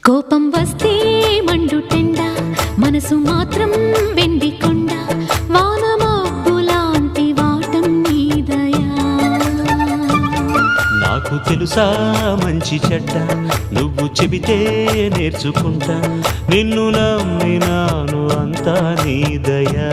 కోపం వస్తే మండుటెండ, మనసు మాత్రం వెండి కొండ, వానమబ్బులాంటి వాటం నీ దయా. నాకు తెలుసా మంచి చెడ్డ, నువ్వు చెబితే నేర్చుకుంటా, నిన్ను నమ్మినాను అంతా నీ దయా.